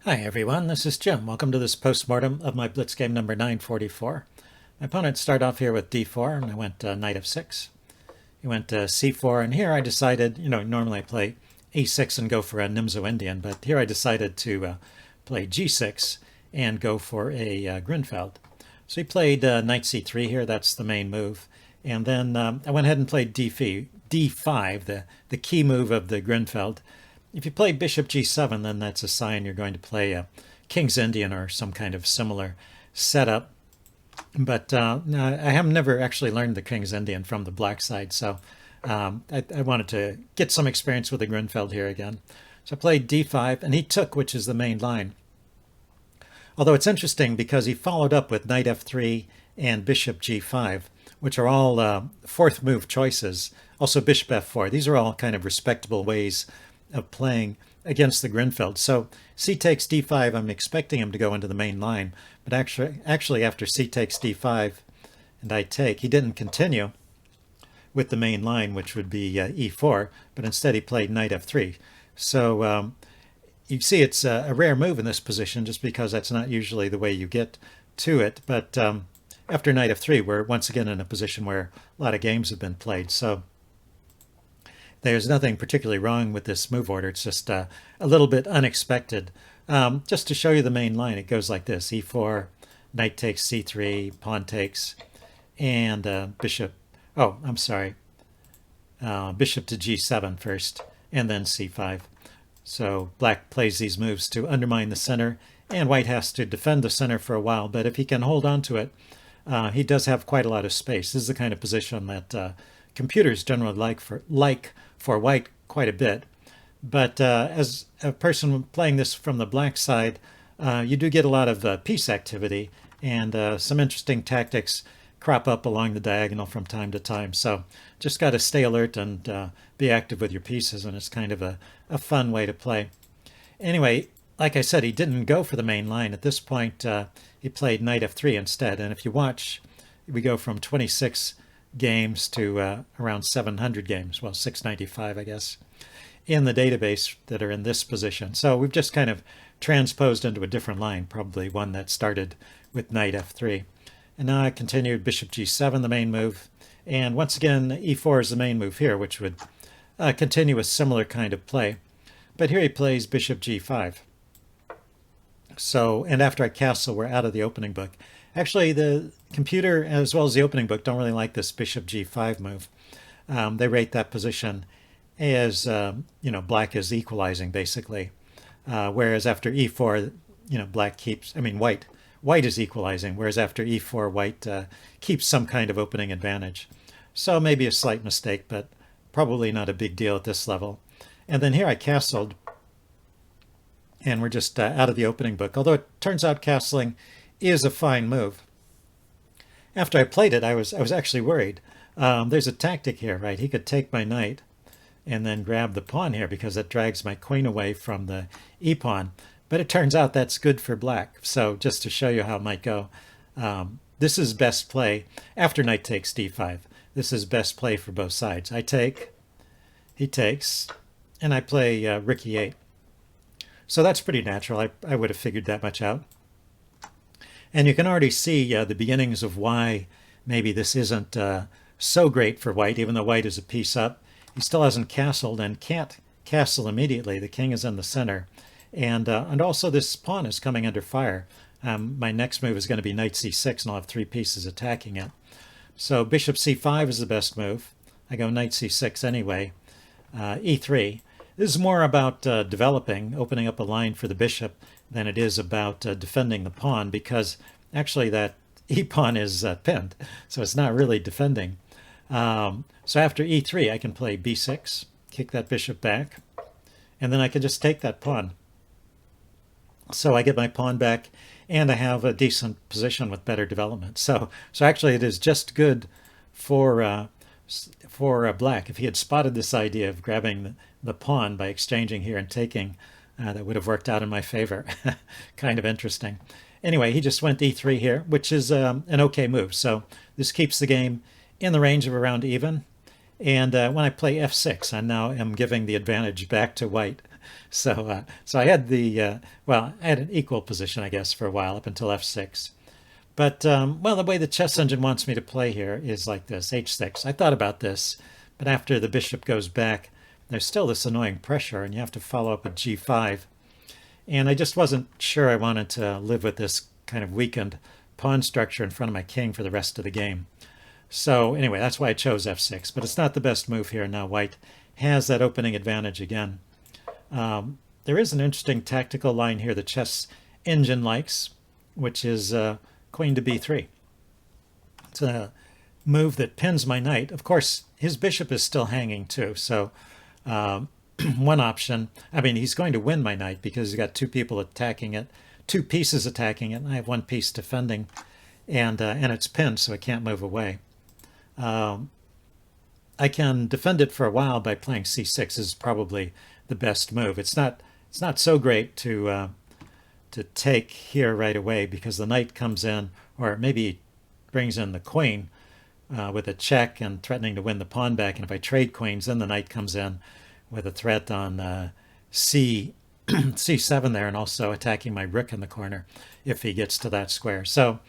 Hi everyone, this is Jim. Welcome to this postmortem of my Blitz game number 944. My opponent started off here with d4 and I went knight f6. He went c4 and here I decided, normally I play e6 and go for a Nimzo Indian, but here I decided to play g6 and go for a Grunfeld. So he played knight c3 here, that's the main move. And then I went ahead and played d5, the key move of the Grunfeld. If you play bishop g7, then that's a sign you're going to play a King's Indian or some kind of similar setup. But I have never actually learned the King's Indian from the black side, so I wanted to get some experience with the Grunfeld here again. So I played d5, and he took, which is the main line. Although it's interesting because he followed up with knight f3 and bishop g5, which are all fourth move choices. Also bishop f4. These are all kind of respectable ways of playing against the Grunfeld. So c takes d5, I'm expecting him to go into the main line, but actually after c takes d5 and I take, he didn't continue with the main line, which would be e4, but instead he played knight f3. So you see it's a rare move in this position just because that's not usually the way you get to it. But after knight f3, we're once again in a position where a lot of games have been played. So there's nothing particularly wrong with this move order. It's just a little bit unexpected. Just to show you the main line, it goes like this. e4, knight takes c3, pawn takes, and bishop. Oh, I'm sorry. Bishop to g7 first, and then c5. So black plays these moves to undermine the center, and white has to defend the center for a while. But if he can hold on to it, he does have quite a lot of space. This is the kind of position that computers generally like for white quite a bit. But as a person playing this from the black side, you do get a lot of piece activity, and some interesting tactics crop up along the diagonal from time to time. So just got to stay alert and be active with your pieces, and it's kind of a fun way to play. Anyway, like I said, he didn't go for the main line. At this point, he played knight f3 instead. And if you watch, we go from 26 games to around 700 games, well, 695, I guess, in the database that are in this position. So we've just kind of transposed into a different line, probably one that started with knight f3. And now I continued bishop g7, the main move. And once again, e4 is the main move here, which would continue a similar kind of play. But here he plays bishop g5. So, and after I castle, we're out of the opening book. Actually, the computer, as well as the opening book, don't really like this bishop g5 move. They rate that position as, black is equalizing, basically. Whereas after e4, white is equalizing, whereas after e4, white keeps some kind of opening advantage. So maybe a slight mistake, but probably not a big deal at this level. And then here I castled, and we're just out of the opening book, although it turns out castling is a fine move. After I played it, I was actually worried. There's a tactic here, right? He could take my knight and then grab the pawn here because that drags my queen away from the e-pawn. But it turns out that's good for black. So just to show you how it might go, this is best play after knight takes d5. This is best play for both sides. I take, he takes, and I play rook e8. So that's pretty natural. I would have figured that much out. And you can already see the beginnings of why maybe this isn't so great for white, even though white is a piece up. He still hasn't castled and can't castle immediately. The king is in the center. And also this pawn is coming under fire. My next move is going to be knight c6, and I'll have three pieces attacking it. So bishop c5 is the best move. I go knight c6 anyway. e3. This is more about developing, opening up a line for the bishop, than it is about defending the pawn, because actually that e-pawn is pinned, so it's not really defending. So after e3, I can play b6, kick that bishop back, and then I can just take that pawn. So I get my pawn back, and I have a decent position with better development. So actually it is just good for black. If he had spotted this idea of grabbing the pawn by exchanging here and taking, that would have worked out in my favor. Kind of interesting. Anyway, he just went e3 here, which is an okay move. So this keeps the game in the range of around even. And when I play f6, I now am giving the advantage back to white. So I had well, I had an equal position, I guess, for a while up until f6. But well, the way the chess engine wants me to play here is like this: h6. I thought about this, but after the bishop goes back, there's still this annoying pressure, and you have to follow up with g5. And I just wasn't sure I wanted to live with this kind of weakened pawn structure in front of my king for the rest of the game. So anyway, that's why I chose f6. But it's not the best move here. Now white has that opening advantage again. There is an interesting tactical line here the chess engine likes, which is queen to b3. It's a move that pins my knight. Of course, his bishop is still hanging too. So one option, I mean, he's going to win my knight because he's got two people attacking it, two pieces attacking it, and I have one piece defending, and it's pinned, so it can't move away. I can defend it for a while by playing c6 is probably the best move. It's not so great to take here right away because the knight comes in, or maybe brings in the queen with a check and threatening to win the pawn back. And if I trade queens, then the knight comes in with a threat on c7 there, and also attacking my rook in the corner if he gets to that square. So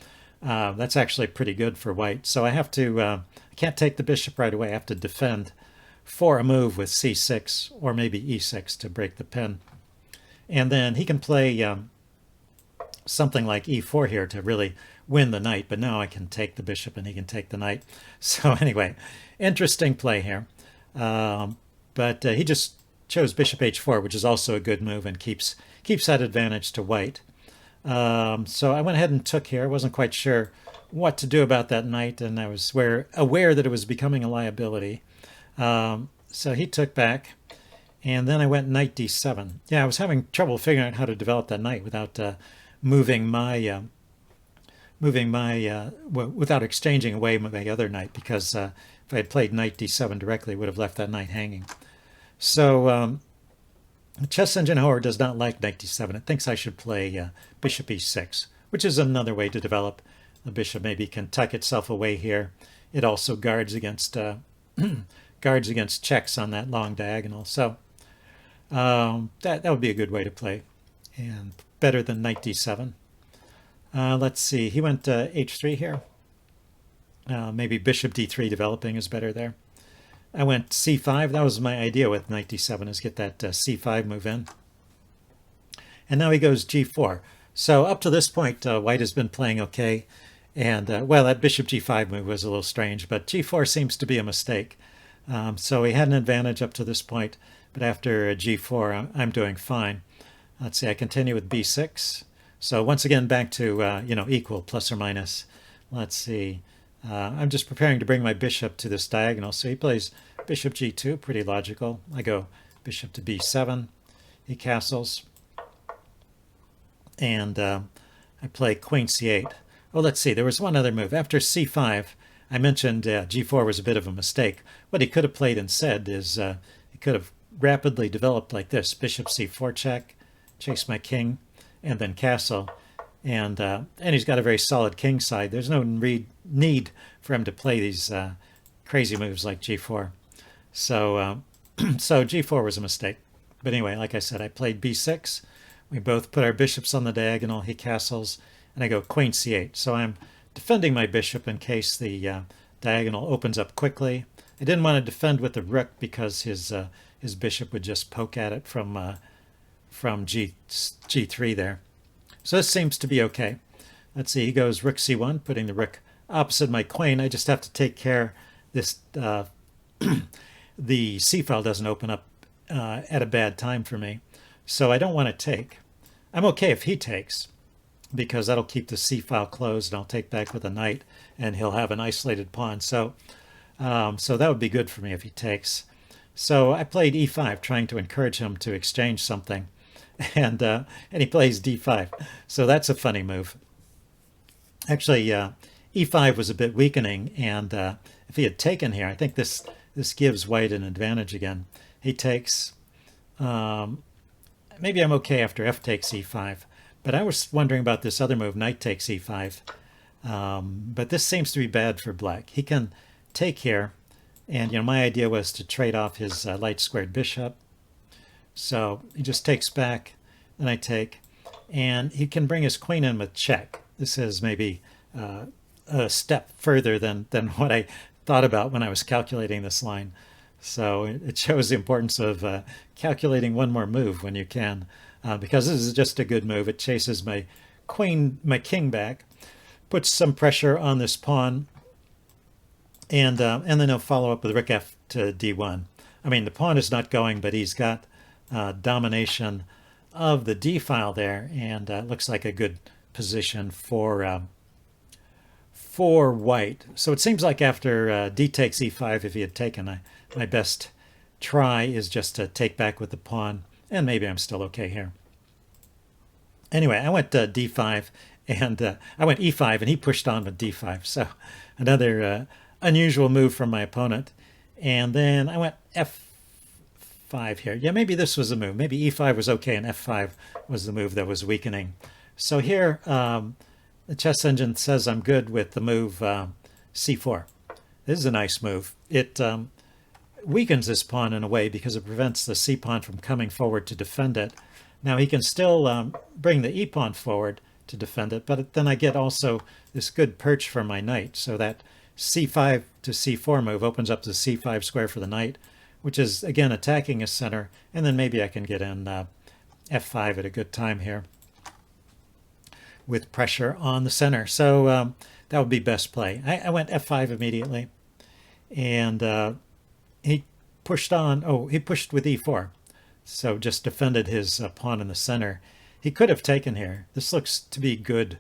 that's actually pretty good for white. So I have to, I can't take the bishop right away. I have to defend for a move with c6 or maybe e6 to break the pin. And then he can play something like e4 here to really win the knight, but now I can take the bishop and he can take the knight. So anyway, interesting play here. But he just chose bishop h4, which is also a good move and keeps that advantage to white. So I went ahead and took here. I wasn't quite sure what to do about that knight, and I was aware that it was becoming a liability. So he took back, and then I went knight d7. Yeah, I was having trouble figuring out how to develop that knight without without exchanging away my other knight, because if I had played knight d7 directly, it would have left that knight hanging. So the chess engine, however, does not like knight d7. It thinks I should play bishop e6, which is another way to develop. The bishop maybe can tuck itself away here. It also guards against guards against checks on that long diagonal. So that would be a good way to play, and better than knight d7. Let's see. He went h3 here. Maybe bishop d3 developing is better there. I went c5. That was my idea with knight d7, is get that c5 move in. And now he goes g4. So up to this point, white has been playing okay. And, well, that bishop g5 move was a little strange, but g4 seems to be a mistake. So he had an advantage up to this point, but after g4, I'm doing fine. Let's see, I continue with b6. So once again, back to, equal, plus or minus. Let's see. I'm just preparing to bring my bishop to this diagonal. So he plays bishop g2, pretty logical. I go bishop to b7. He castles. And I play queen c8. Oh, let's see. There was one other move. After c5, I mentioned g4 was a bit of a mistake. What he could have played instead is he could have rapidly developed like this. Bishop c4 check, chase my king, and then castle. And he's got a very solid king side. There's no need for him to play these crazy moves like g4. So, so g4 was a mistake. But anyway, like I said, I played b6. We both put our bishops on the diagonal. He castles, and I go queen c8. So I'm defending my bishop in case the diagonal opens up quickly. I didn't want to defend with the rook because his bishop would just poke at it from g3 there. So this seems to be okay. Let's see, he goes rook c1, putting the rook opposite my queen. I just have to take care this the c file doesn't open up at a bad time for me. So I don't want to take. I'm okay if he takes, because that'll keep the c file closed, and I'll take back with a knight, and he'll have an isolated pawn. So so that would be good for me if he takes. So I played e5, trying to encourage him to exchange something. And he plays d5. So that's a funny move. Actually, e5 was a bit weakening, and if he had taken here, I think this gives white an advantage again. He takes. Maybe I'm okay after f takes e5, but I was wondering about this other move, knight takes e5. But this seems to be bad for black. He can take here, and my idea was to trade off his light squared bishop So he just takes back, and I take, and he can bring his queen in with check. This is maybe a step further than what I thought about when I was calculating this line. So it shows the importance of calculating one more move when you can, because this is just a good move. It chases my king back, puts some pressure on this pawn, and then he'll follow up with rook f to d1. I mean, the pawn is not going, but he's got domination of the d file there, and looks like a good position for white. So it seems like after d takes e5, if he had taken, my best try is just to take back with the pawn, and maybe I'm still okay here. Anyway, I went d5, and I went e5, and he pushed on with d5. So another unusual move from my opponent. And then I went f5 here. Yeah, maybe this was the move. Maybe e5 was okay, and f5 was the move that was weakening. So here, the chess engine says I'm good with the move c4. This is a nice move. It weakens this pawn in a way because it prevents the c pawn from coming forward to defend it. Now he can still bring the e pawn forward to defend it, but then I get also this good perch for my knight. So that c5 to c4 move opens up the c5 square for the knight, which is again attacking his center, and then maybe I can get in f5 at a good time here with pressure on the center. So that would be best play. I went f5 immediately, and he pushed on. Oh, he pushed with e4, so just defended his pawn in the center. He could have taken here. This looks to be good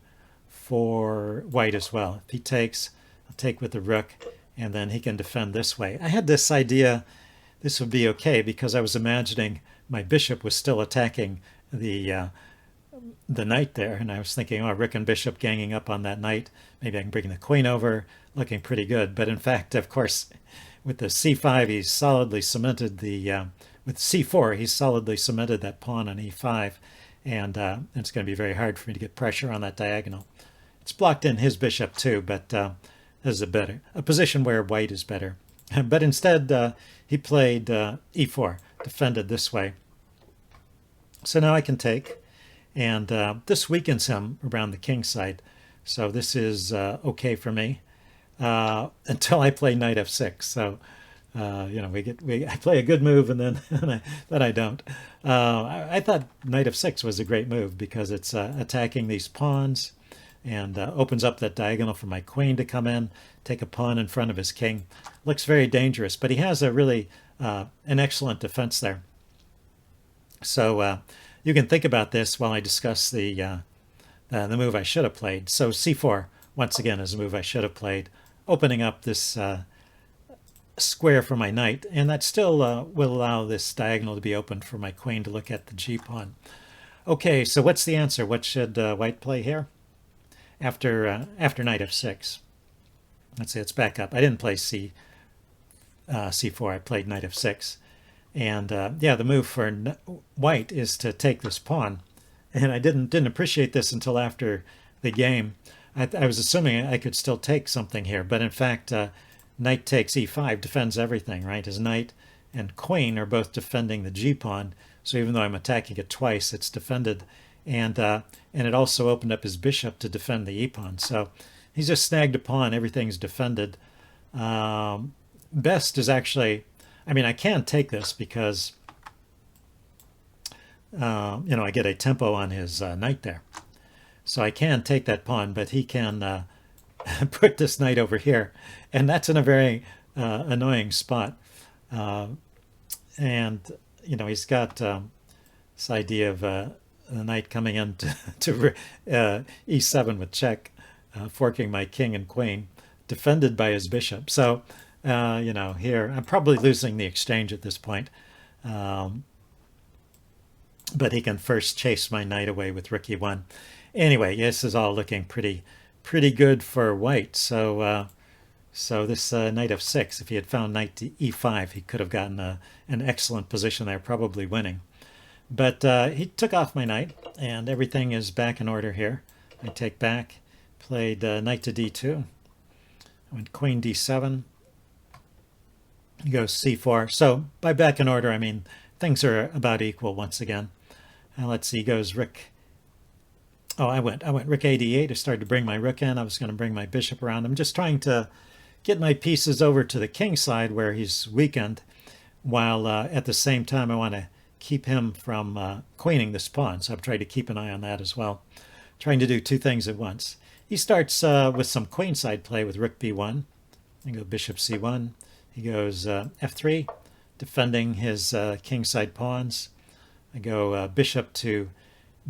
for white as well. If he takes, I'll take with the rook, and then he can defend this way. I had this idea this would be okay because I was imagining my bishop was still attacking the knight there, and I was thinking, oh, rook and bishop ganging up on that knight. Maybe I can bring the queen over, looking pretty good. But in fact, of course, with the c5, he's solidly cemented the with c4, he's solidly cemented that pawn on e5, and it's going to be very hard for me to get pressure on that diagonal. It's blocked in his bishop too, but this is a position where white is better. But instead, he played e4, defended this way. So now I can take, and this weakens him around the king side. So this is okay for me until I play knight f6. So I play a good move, and then then I don't. I thought knight f6 was a great move because it's attacking these pawns and opens up that diagonal for my queen to come in, take a pawn in front of his king. Looks very dangerous, but he has a really an excellent defense there. So you can think about this while I discuss the move I should have played. So c4, once again, is a move I should have played, opening up this square for my knight, and that still will allow this diagonal to be opened for my queen to look at the g-pawn. Okay, so what's the answer? What should white play here after knight f6? Let's see, let's back up. I didn't play c4, I played knight f6. And yeah, the move for white is to take this pawn. And I didn't appreciate this until after the game. I was assuming I could still take something here, but in fact, knight takes e5 defends everything, right? His knight and queen are both defending the g-pawn, so even though I'm attacking it twice, it's defended. And it also opened up his bishop to defend the e-pawn. So he's just snagged a pawn, everything's defended. Best is actually, I mean, I can take this because, I get a tempo on his knight there. So I can take that pawn, but he can put this knight over here. And that's in a very annoying spot. And, he's got this idea of the knight coming in to e7 with check, forking my king and queen, defended by his bishop. So, here, I'm probably losing the exchange at this point. But he can first chase my knight away with rook e1. Anyway, this is all looking pretty good for white. So so this knight f6, if he had found knight to e5, he could have gotten an excellent position there, probably winning. But he took off my knight, and everything is back in order here. I take back, played knight to d2. I went queen d7. He goes c4. So by back in order, I mean things are about equal once again. Let's see, he goes Rick. Oh, I went Rick A8. I started to bring my rook in. I was going to bring my bishop around. I'm just trying to get my pieces over to the king side where he's weakened, while at the same time I want to keep him from queening this pawn. So I'm trying to keep an eye on that as well. Trying to do two things at once. He starts with some queenside play with rook b1. I go bishop c1. He goes f3, defending his kingside pawns. I go bishop to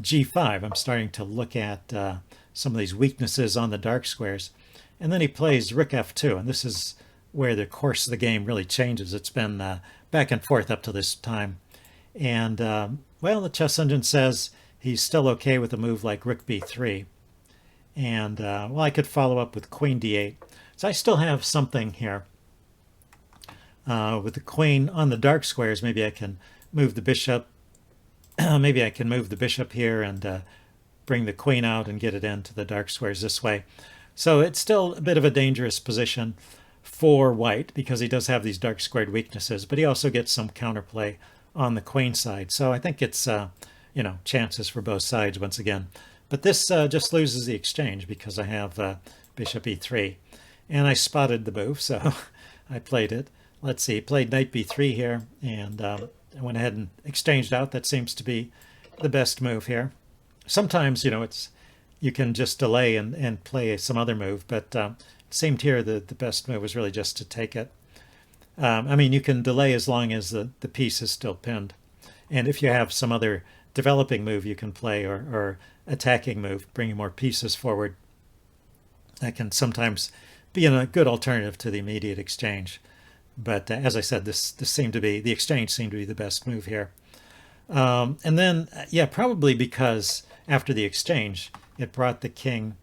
g5. I'm starting to look at some of these weaknesses on the dark squares. And then he plays rook f2, and this is where the course of the game really changes. It's been back and forth up to this time. And, well, the chess engine says he's still okay with a move like rook b3. And, well, I could follow up with queen d8. So I still have something here. With the queen on the dark squares, maybe I can move the bishop. Maybe I can move the bishop here and bring the queen out and get it into the dark squares this way. So it's still a bit of a dangerous position for white because he does have these dark squared weaknesses, but he also gets some counterplay on the queen side. So I think it's, you know, chances for both sides once again. But this just loses the exchange because I have bishop e3. And I spotted the move, so I played it. Let's see, played knight b3 here, and I went ahead and exchanged out. That seems to be the best move here. Sometimes, you know, you can just delay and play some other move, but it seemed here the best move was really just to take it. I mean, you can delay as long as the piece is still pinned. And if you have some other developing move you can play or attacking move, bringing more pieces forward, that can sometimes be a good alternative to the immediate exchange. But as I said, this seemed to be, the exchange seemed to be the best move here. And then, yeah, probably because after the exchange, it brought the king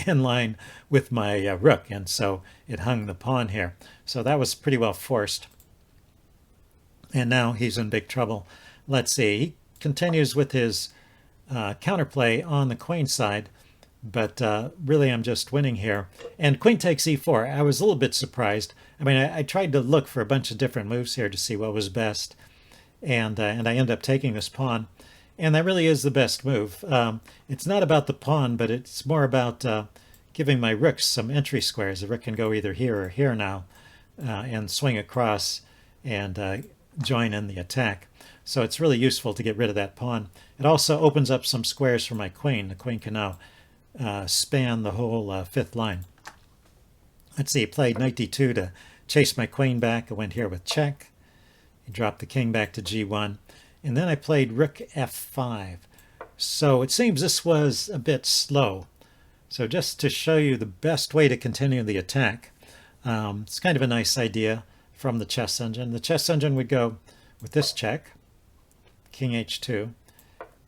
in line with my rook, and so it hung the pawn here. So that was pretty well forced. And now he's in big trouble. Let's see, he continues with his counterplay on the queen side, but really I'm just winning here. And queen takes e4. I was a little bit surprised. I mean, I tried to look for a bunch of different moves here to see what was best, and I ended up taking this pawn. And that really is the best move. It's not about the pawn, but it's more about giving my rooks some entry squares. The rook can go either here or here now and swing across and join in the attack. So it's really useful to get rid of that pawn. It also opens up some squares for my queen. The queen can now span the whole fifth line. Let's see, he played knight d2 to chase my queen back. I went here with check. He dropped the king back to g1. And then I played rook f5. So it seems this was a bit slow. So just to show you the best way to continue the attack, it's kind of a nice idea from the chess engine. The chess engine would go with this check, king h2.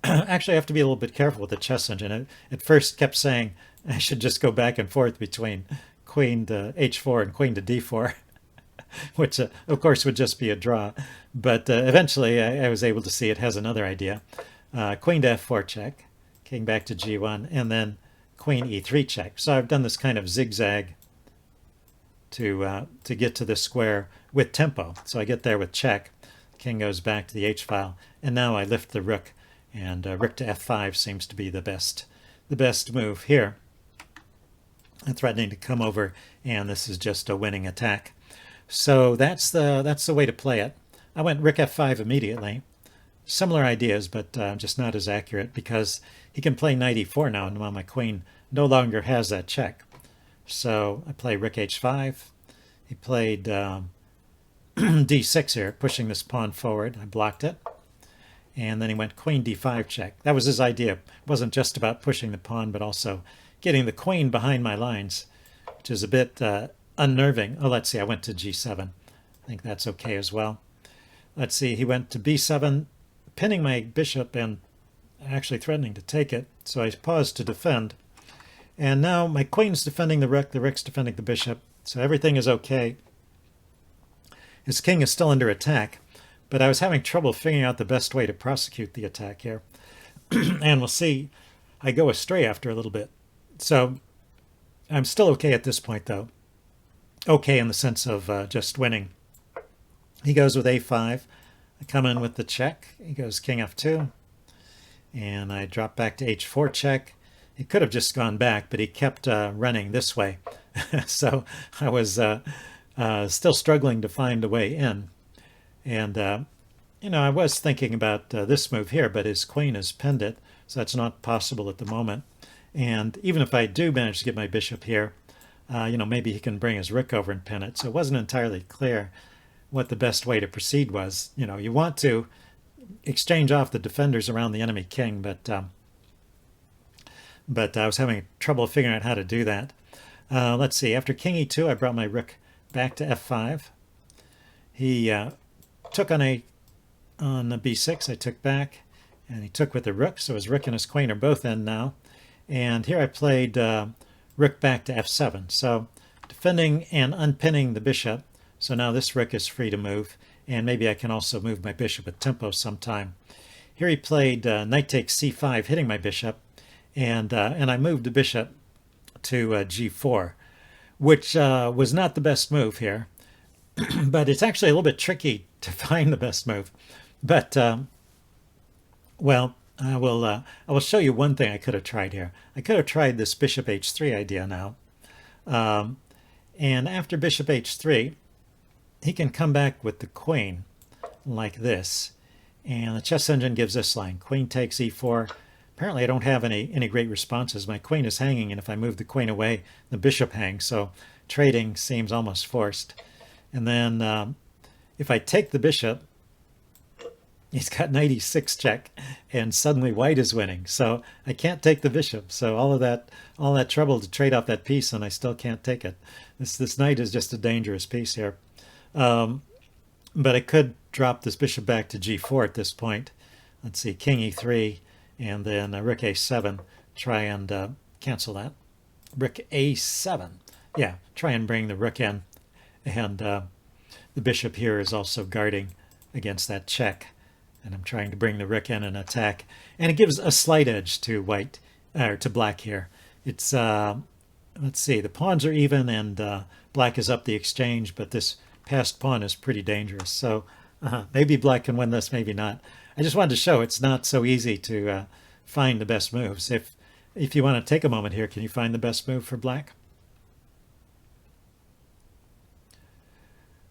Actually, I have to be a little bit careful with the chess engine. It at first kept saying I should just go back and forth between queen to h4 and queen to d4. Which, of course, would just be a draw. But eventually, I was able to see it has another idea. Queen to f4 check, king back to g1, and then queen e3 check. So I've done this kind of zigzag to get to this square with tempo. So I get there with check, king goes back to the h-file, and now I lift the rook, and rook to f5 seems to be the best move here. I'm threatening to come over, and this is just a winning attack. So that's the way to play it. I went rook f5 immediately. Similar ideas, but just not as accurate because he can play knight e4 now, and my queen no longer has that check. So I play rook h5. He played d6 here, pushing this pawn forward. I blocked it. And then he went queen d5 check. That was his idea. It wasn't just about pushing the pawn, but also getting the queen behind my lines, which is a bit unnerving. Oh, let's see, I went to g7. I think that's okay as well. Let's see, he went to b7, pinning my bishop and actually threatening to take it. So I paused to defend. And now my queen's defending the rook's defending the bishop. So everything is okay. His king is still under attack, but I was having trouble figuring out the best way to prosecute the attack here. And we'll see, I go astray after a little bit. So I'm still okay at this point, though. Okay in the sense of just winning. He goes with a5. I come in with the check. He goes king f2, and I drop back to h4 check. He could have just gone back, but he kept running this way. So I was still struggling to find a way in. And, I was thinking about this move here, but his queen has pinned it, so that's not possible at the moment. And even if I do manage to get my bishop here, maybe he can bring his rook over and pin it. So it wasn't entirely clear what the best way to proceed was. You want to exchange off the defenders around the enemy king, but I was having trouble figuring out how to do that. Let's see. After king e2, I brought my rook back to f5. He took on b6. I took back, and he took with the rook. So his rook and his queen are both in now. And here I played rook back to f7. So defending and unpinning the bishop. So now this rook is free to move, and maybe I can also move my bishop with tempo sometime. Here he played knight takes c5, hitting my bishop, and I moved the bishop to g4, which was not the best move here. But it's actually a little bit tricky to find the best move. But well, I will show you one thing I could have tried here. I could have tried this bishop h3 idea now, and after bishop h3, he can come back with the queen like this, and the chess engine gives this line: queen takes e4. Apparently I don't have any great responses. My queen is hanging, and if I move the queen away, the bishop hangs, so trading seems almost forced. And then if I take the bishop, he's got knight e6 check, and suddenly white is winning. So I can't take the bishop. So all that trouble to trade off that piece, and I still can't take it. This knight is just a dangerous piece here. But I could drop this bishop back to g4 at this point. Let's see, king e3, and then rook a7. Try and cancel that. Rook a7. Yeah, try and bring the rook in. And the bishop here is also guarding against that check. And I'm trying to bring the rook in and attack. And it gives a slight edge to white, or to black here. It's, let's see, the pawns are even, and black is up the exchange, but this passed pawn is pretty dangerous. So maybe black can win this, maybe not. I just wanted to show it's not so easy to find the best moves. If you want to take a moment here, can you find the best move for black?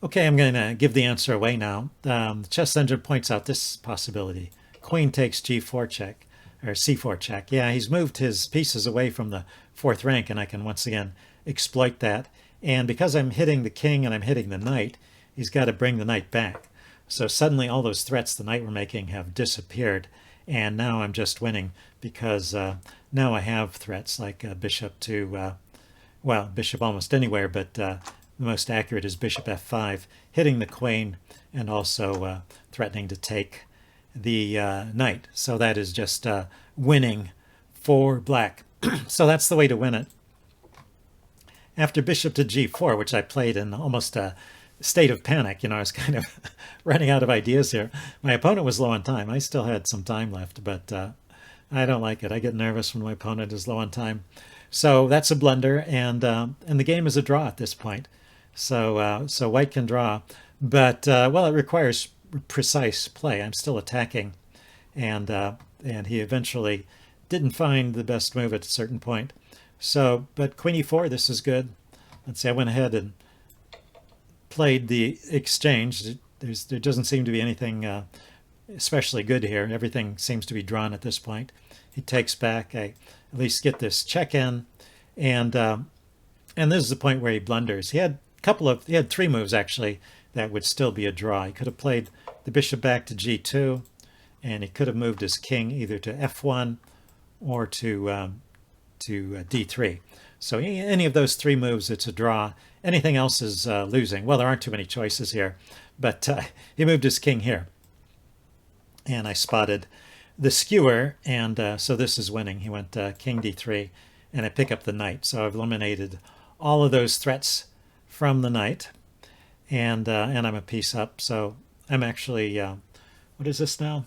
Okay, I'm going to give the answer away now. The chess engine points out this possibility. Queen takes g4 check, or c4 check. Yeah, he's moved his pieces away from the fourth rank, and I can once again exploit that. And because I'm hitting the king and I'm hitting the knight, he's got to bring the knight back. So suddenly all those threats the knight were making have disappeared, and now I'm just winning because now I have threats like bishop to, well, bishop almost anywhere, but the most accurate is bishop f5, hitting the queen and also threatening to take the knight. So that is just winning for black. So that's the way to win it. After bishop to g4, which I played in almost a state of panic, I was kind of running out of ideas here. My opponent was low on time. I still had some time left, but I don't like it. I get nervous when my opponent is low on time. So that's a blunder, and the game is a draw at this point. So white can draw, but well, it requires precise play. I'm still attacking, and he eventually didn't find the best move at a certain point. So, but queen e4, this is good. Let's see, I went ahead and played the exchange. There doesn't seem to be anything especially good here. Everything seems to be drawn at this point. He takes back. I at least get this check in, and this is the point where he blunders. He had three moves actually that would still be a draw. He could have played the bishop back to g2, and he could have moved his king either to f1 or to d3. So any of those three moves, it's a draw. Anything else is losing. Well, there aren't too many choices here, but he moved his king here, and I spotted the skewer, and so this is winning. He went king d3, and I pick up the knight. So I've eliminated all of those threats from the knight, and I'm a piece up. So I'm actually what is this now?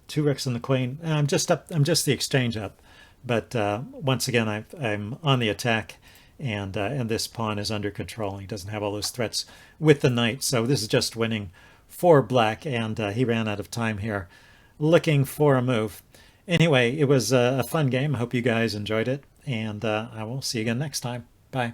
2 rooks and the queen. I'm just up. I'm just the exchange up. But once again, I'm on the attack, and this pawn is under control. He doesn't have all those threats with the knight, so this is just winning for black, and he ran out of time here looking for a move. Anyway, it was a fun game. I hope you guys enjoyed it, and I will see you again next time. Bye.